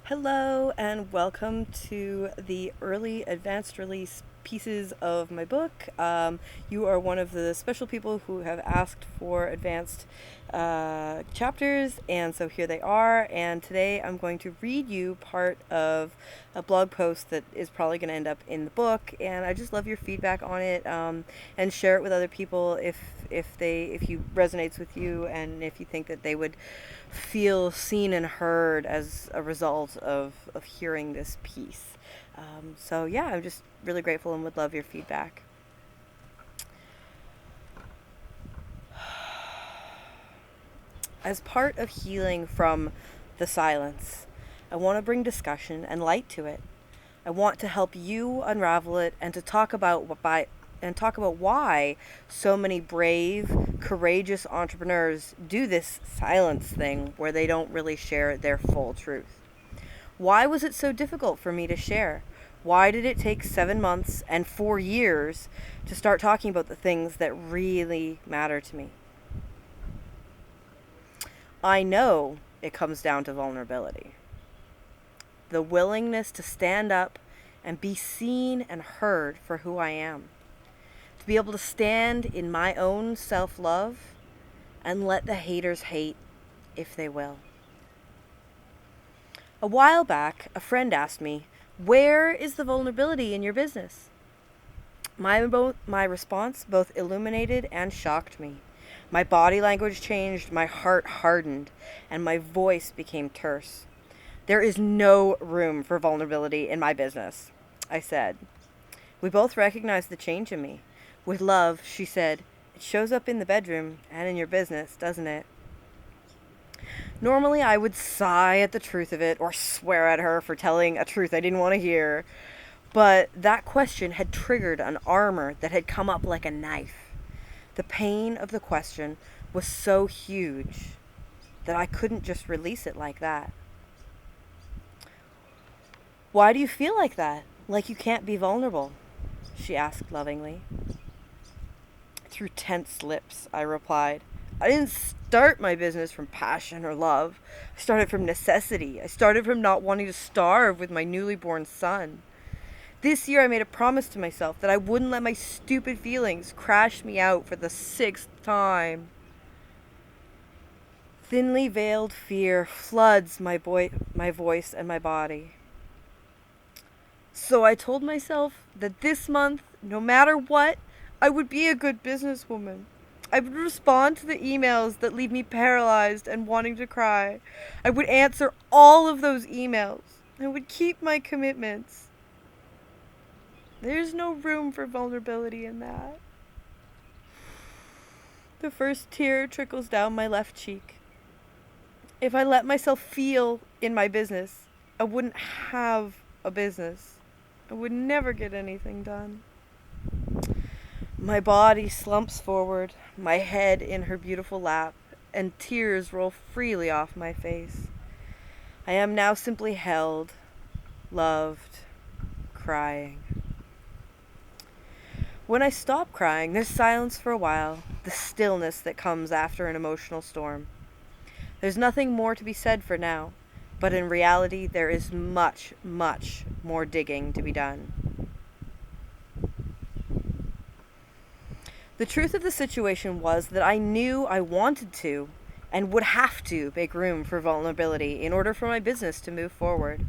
Hello, and welcome to the early advanced release pieces of my book. You are one of the special people who have asked for advanced chapters, and so here they are. And today I'm going to read you part of a blog post that is probably going to end up in the book. And I just love your feedback on it, and share it with other people if you resonates with you, and if you think that they would feel seen and heard as a result of hearing this piece. So yeah, I'm just really grateful and would love your feedback. As part of healing from the silence, I want to bring discussion and light to it. I want to help you unravel it and to talk about why so many brave, courageous entrepreneurs do this silence thing where they don't really share their full truth. Why was it so difficult for me to share? Why did it take 7 months and 4 years to start talking about the things that really matter to me? I know it comes down to vulnerability. The willingness to stand up and be seen and heard for who I am. To be able to stand in my own self-love and let the haters hate if they will. A while back, a friend asked me, "Where is the vulnerability in your business?" My response both illuminated and shocked me. My body language changed, my heart hardened, and my voice became terse. "There is no room for vulnerability in my business," I said. We both recognized the change in me. With love, she said, "It shows up in the bedroom and in your business, doesn't it?" Normally, I would sigh at the truth of it or swear at her for telling a truth I didn't want to hear. But that question had triggered an armor that had come up like a knife. The pain of the question was so huge that I couldn't just release it like that. "Why do you feel like that? Like you can't be vulnerable?" she asked lovingly. Through tense lips, I replied, "I didn't start my business from passion or love. I started from necessity. I started from not wanting to starve with my newly born son. This year I made a promise to myself that I wouldn't let my stupid feelings crash me out for the 6th time. Thinly veiled fear floods my voice and my body. So I told myself that this month, no matter what, I would be a good businesswoman. I would respond to the emails that leave me paralyzed and wanting to cry. I would answer all of those emails. I would keep my commitments. There's no room for vulnerability in that." The first tear trickles down my left cheek. If I let myself feel in my business, I wouldn't have a business. I would never get anything done. My body slumps forward, my head in her beautiful lap, and tears roll freely off my face. I am now simply held, loved, crying. When I stop crying, there's silence for a while, the stillness that comes after an emotional storm. There's nothing more to be said for now, but in reality, there is much, much more digging to be done. The truth of the situation was that I knew I wanted to and would have to make room for vulnerability in order for my business to move forward.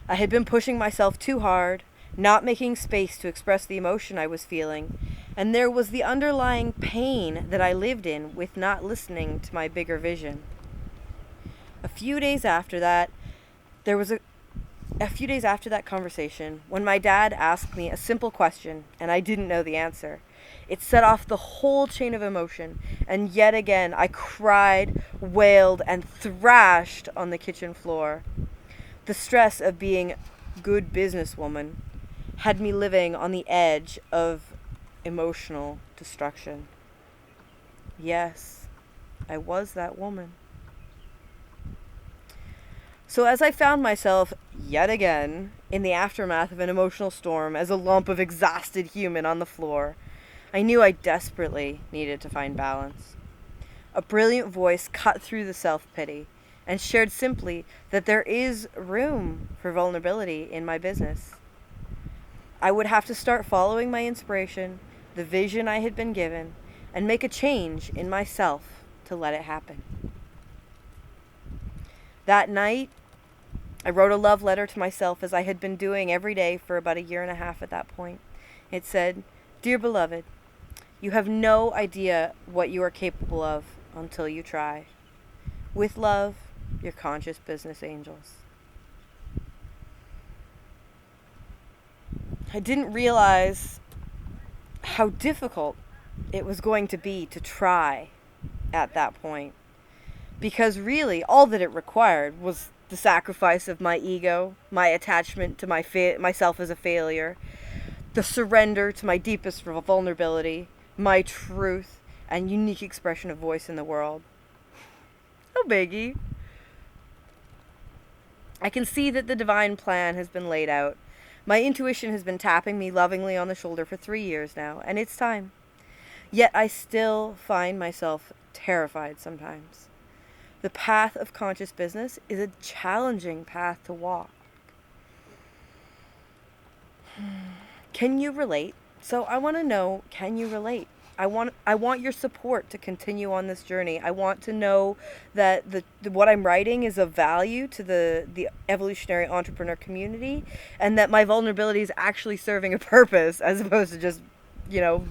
I had been pushing myself too hard, not making space to express the emotion I was feeling, and there was the underlying pain that I lived in with not listening to my bigger vision. A few days after that conversation, when my dad asked me a simple question and I didn't know the answer, it set off the whole chain of emotion, and yet again I cried, wailed, and thrashed on the kitchen floor. The stress of being good businesswoman had me living on the edge of emotional destruction. Yes, I was that woman. So as I found myself, yet again, in the aftermath of an emotional storm as a lump of exhausted human on the floor, I knew I desperately needed to find balance. A brilliant voice cut through the self-pity and shared simply that there is room for vulnerability in my business. I would have to start following my inspiration, the vision I had been given, and make a change in myself to let it happen. That night, I wrote a love letter to myself, as I had been doing every day for about a year and a half at that point. It said, "Dear beloved, you have no idea what you are capable of until you try. With love, your conscious business angels." I didn't realize how difficult it was going to be to try at that point. Because really, all that it required was the sacrifice of my ego, my attachment to myself as a failure, the surrender to my deepest vulnerability, my truth, and unique expression of voice in the world. No biggie. I can see that the divine plan has been laid out. My intuition has been tapping me lovingly on the shoulder for 3 years now, and it's time. Yet I still find myself terrified sometimes. The path of conscious business is a challenging path to walk. Can you relate? So I want to know, can you relate? I want your support to continue on this journey. I want to know that what I'm writing is of value to the evolutionary entrepreneur community, and that my vulnerability is actually serving a purpose, as opposed to just, you know,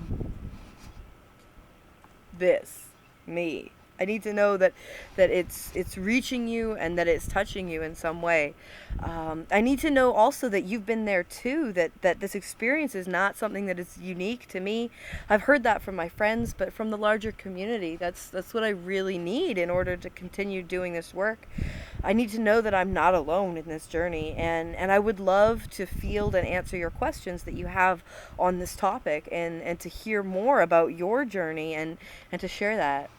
this, me. I need to know that it's reaching you and that it's touching you in some way. I need to know also that you've been there too, that this experience is not something that is unique to me. I've heard that from my friends, but from the larger community, that's what I really need in order to continue doing this work. I need to know that I'm not alone in this journey, and I would love to field and answer your questions that you have on this topic, and to hear more about your journey, and to share that.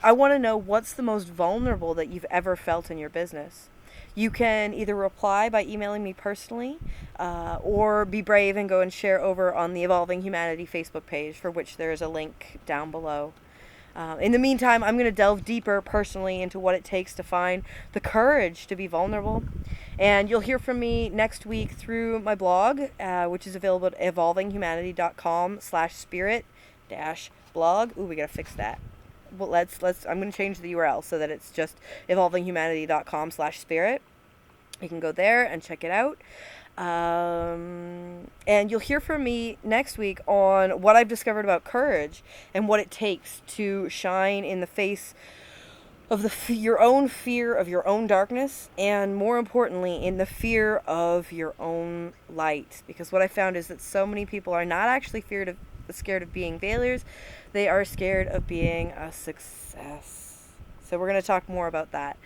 I want to know, what's the most vulnerable that you've ever felt in your business. You can either reply by emailing me personally, or be brave and go and share over on the Evolving Humanity Facebook page, for which there is a link down below. In the meantime, I'm going to delve deeper personally into what it takes to find the courage to be vulnerable. And you'll hear from me next week through my blog, which is available at evolvinghumanity.com/spirit-blog. Ooh, we got to fix that. Well, I'm going to change the URL so that it's just evolvinghumanity.com/spirit. You can go there and check it out. And you'll hear from me next week on what I've discovered about courage and what it takes to shine in the face of your own fear of your own darkness, and more importantly, in the fear of your own light. Because what I found is that so many people are not actually scared of being failures. They are scared of being a success. So we're going to talk more about that.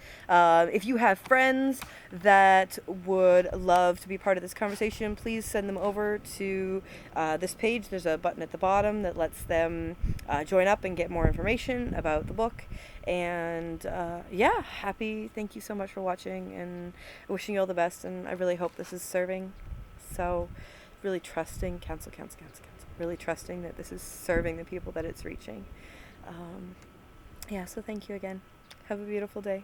If you have friends that would love to be part of this conversation, please send them over to this page. There's a button at the bottom that lets them join up and get more information about the book. And thank you so much for watching, and wishing you all the best. And I really hope this is serving. So really trusting, cancel, really trusting that this is serving the people that it's reaching. So thank you again. Have a beautiful day.